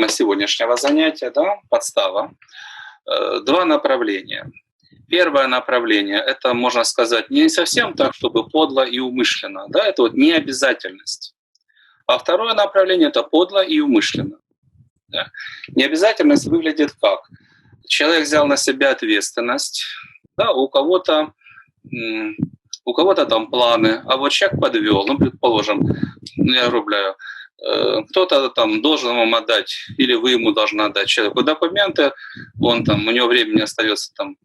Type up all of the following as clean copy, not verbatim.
Сегодняшнего занятия, да, подстава. Два направления. Первое направление – это, можно сказать, не совсем так, чтобы подло и умышленно, да, это вот необязательность. А второе направление – это подло и умышленно. Да. Необязательность выглядит как? Человек взял на себя ответственность, да, у кого-то там планы, а вот человек подвел, ну, предположим, я рубляю, кто-то там должен вам отдать, или вы ему должны отдать человеку документы, у него времени остается там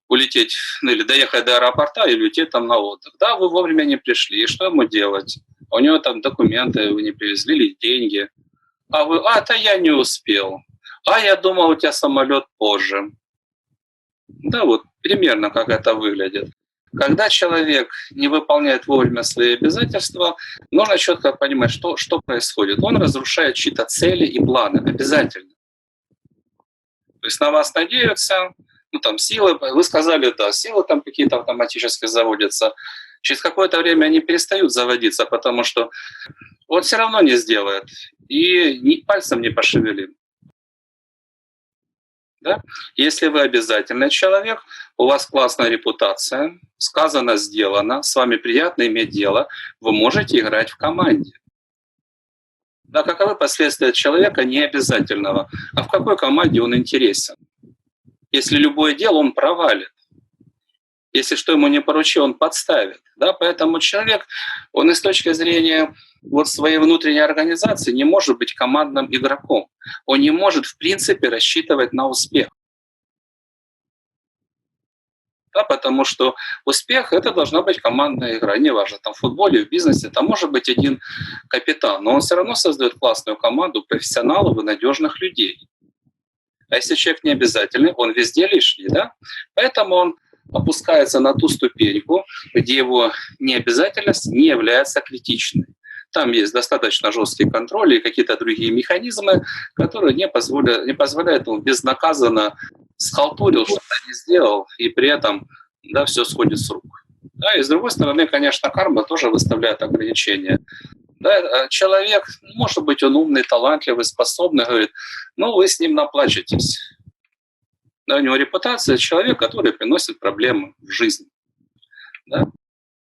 улететь, ну, или доехать до аэропорта, или улететь там на отдых. Да, вы вовремя не пришли, и что ему делать? У него там документы вы не привезли, или деньги. А вы, это я не успел. А я думал, у тебя самолет позже. Да, вот примерно как это выглядит. Когда человек не выполняет вовремя свои обязательства, нужно четко понимать, что происходит. Он разрушает чьи-то цели и планы обязательно. То есть на вас надеются, ну там силы, вы сказали, да, силы там какие-то автоматически заводятся. Через какое-то время они перестают заводиться, потому что он все равно не сделает и пальцем не пошевелит. Да? Если вы обязательный человек, у вас классная репутация, сказано, сделано, с вами приятно иметь дело, вы можете играть в команде. Да, каковы последствия человека необязательного? А в какой команде он интересен? Если любое дело он провалит. Если что ему не поручил, он подставит. Да? Поэтому человек, он и с точки зрения вот своей внутренней организации не может быть командным игроком. Он не может в принципе рассчитывать на успех. Да, потому что успех — это должна быть командная игра. Неважно, там в футболе, в бизнесе, там может быть один капитан, но он все равно создает классную команду профессионалов и надежных людей. А если человек не обязательный, он везде лишний. Да? Поэтому он опускается на ту ступеньку, где его необязательность не является критичной. Там есть достаточно жесткий контроль и какие-то другие механизмы, которые не позволяют ему безнаказанно схалтурил, что-то не сделал, и при этом, да, все сходит с рук. Да, и с другой стороны, конечно, карма тоже выставляет ограничения. Да, человек, может быть, он умный, талантливый, способный, говорит, ну, вы с ним наплачетесь. Да, у него репутация человека, который приносит проблемы в жизни. Да.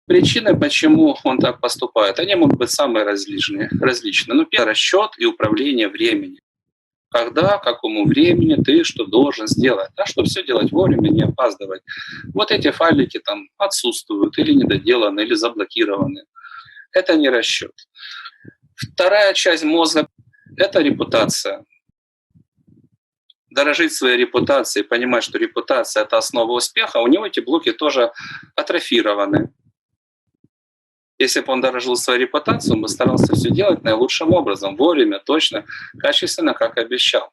Причины, почему он так поступает, они могут быть самые различные. Ну, первый — расчет и управление временем. Когда, какому времени ты что должен сделать, да, чтобы все делать вовремя, не опаздывать. Вот эти файлики там отсутствуют, или недоделаны, или заблокированы. Это не расчет. Вторая часть мозга — это репутация. Дорожить своей репутацией, понимать, что репутация — это основа успеха, у него эти блоки тоже атрофированы. Если бы он дорожил своей репутацией, он бы старался все делать наилучшим образом, вовремя, точно, качественно, как обещал.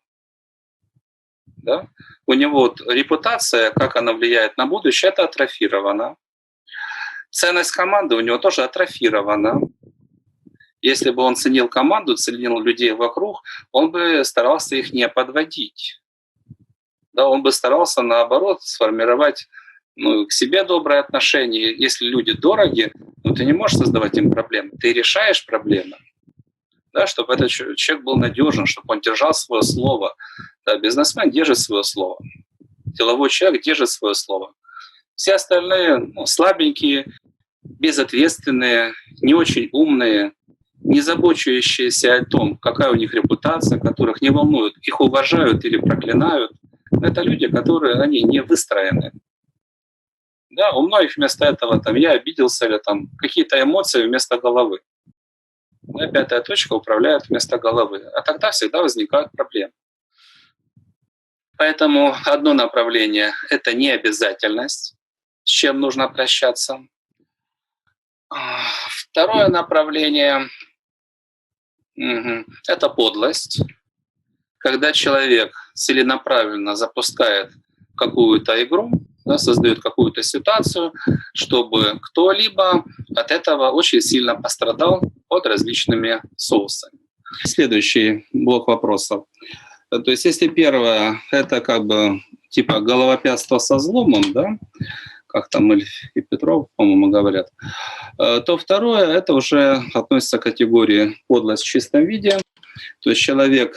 Да? У него вот репутация, как она влияет на будущее, это атрофировано. Ценность команды у него тоже атрофирована. Если бы он ценил команду, ценил людей вокруг, он бы старался их не подводить. Да, он бы старался, наоборот, сформировать к себе доброе отношение. Если люди дороги, ты не можешь создавать им проблемы, ты решаешь проблемы. Да, чтобы этот человек был надежен, чтобы он держал свое слово. Да, бизнесмен держит свое слово. Деловой человек держит свое слово. Все остальные слабенькие, безответственные, не очень умные, не заботящиеся о том, какая у них репутация, которых не волнует, их уважают или проклинают. Это люди, которые они не выстроены. Да, у многих вместо этого я обиделся или какие-то эмоции вместо головы. Да, пятая точка управляет вместо головы. А тогда всегда возникают проблемы. Поэтому одно направление — это необязательность, с чем нужно прощаться. Второе направление — это подлость. Когда человек целенаправленно запускает какую-то игру, да, создает какую-то ситуацию, чтобы кто-либо от этого очень сильно пострадал под различными соусами. Следующий блок вопросов. То есть если первое — это типа головопятство со взломом, да, как там Ильф и Петров, по-моему, говорят, то второе — это уже относится к категории подлость в чистом виде. То есть человек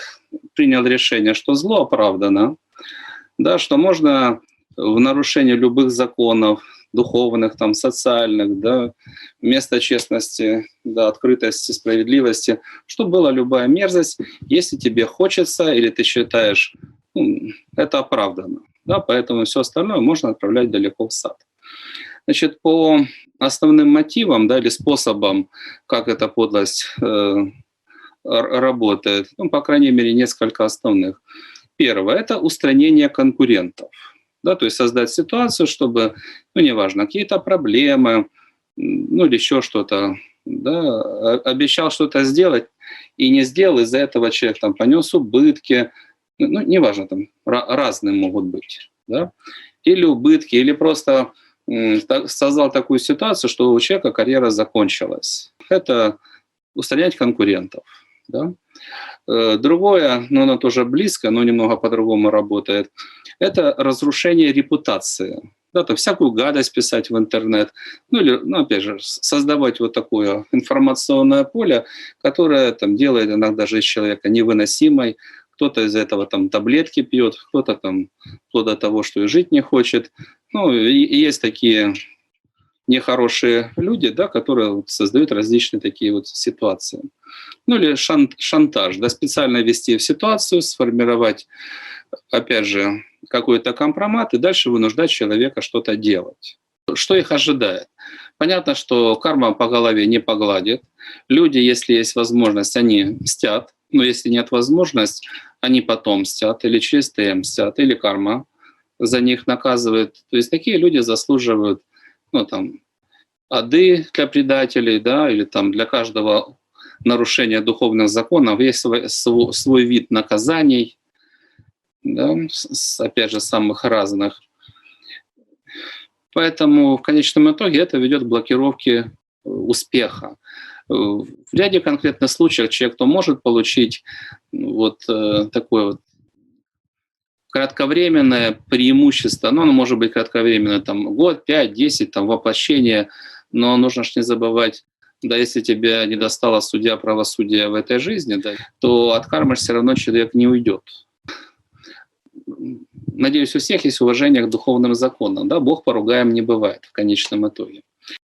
принял решение, что зло оправдано, да, что можно в нарушении любых законов, духовных, там, социальных, да, вместо честности, да, открытости, справедливости, что была любая мерзость, если тебе хочется или ты считаешь, это оправдано. Да, поэтому все остальное можно отправлять далеко в сад. Значит, по основным мотивам, да, или способам, как эта подлость работает, по крайней мере, несколько основных. Первое – это устранение конкурентов. Да, то есть создать ситуацию, чтобы, неважно, какие-то проблемы, или еще что-то, да, обещал что-то сделать и не сделал, из-за этого человек там понес убытки, неважно, там разные могут быть, да, или убытки, или просто создал такую ситуацию, что у человека карьера закончилась. Это устранять конкурентов. Да? Другое, но оно тоже близко, но немного по-другому работает, это разрушение репутации. Да, там всякую гадость писать в интернет, или, опять же, создавать вот такое информационное поле, которое там делает иногда жизнь человека невыносимой. Кто-то из этого там таблетки пьет, кто-то там вплоть до того, что и жить не хочет. И есть такие нехорошие люди, да, которые создают различные такие вот ситуации. Или шантаж, да, специально ввести в ситуацию, сформировать, опять же, какой-то компромат и дальше вынуждать человека что-то делать. Что их ожидает? Понятно, что карма по голове не погладит. Люди, если есть возможность, они мстят. Но если нет возможности, они потом мстят, или через ТМ мстят, или карма за них наказывает. То есть такие люди заслуживают, ады для предателей, да, или там для каждого нарушения духовных законов есть свой вид наказаний, да, опять же, самых разных. Поэтому в конечном итоге это ведет к блокировке успеха. В ряде конкретных случаев человек, кто может получить такое вот кратковременное преимущество, оно может быть кратковременное, там, год, 5, 10, там, воплощение, но нужно же не забывать, да, если тебя не достала судья правосудия в этой жизни, да, то от кармы все равно человек не уйдет. Надеюсь, у всех есть уважение к духовным законам. Да? Бог поругаем не бывает в конечном итоге.